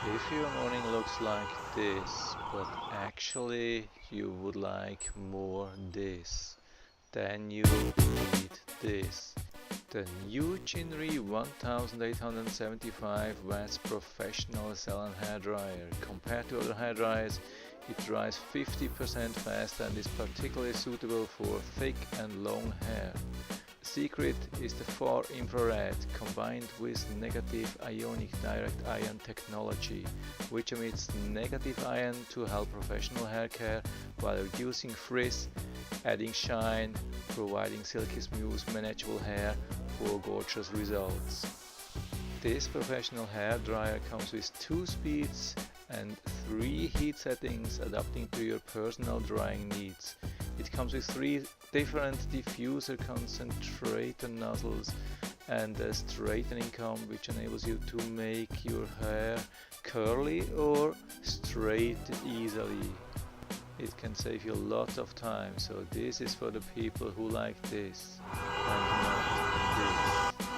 If your morning looks like this, but actually you would like more this, then you need this. The new Jinri 1875W Professional Salon Hair Dryer. Compared to other hair dryers, it dries 50% faster and is particularly suitable for thick and long hair. The secret is the far infrared combined with negative ionic direct ion technology, which emits negative ion to help professional hair care while reducing frizz, adding shine, providing silky smooth manageable hair for gorgeous results. This professional hair dryer comes with 2 speeds and 3 heat settings adapting to your personal drying needs. It comes with 3 different diffuser concentrator nozzles and a straightening comb which enables you to make your hair curly or straight easily. It can save you a lot of time, so this is for the people who like this and not this.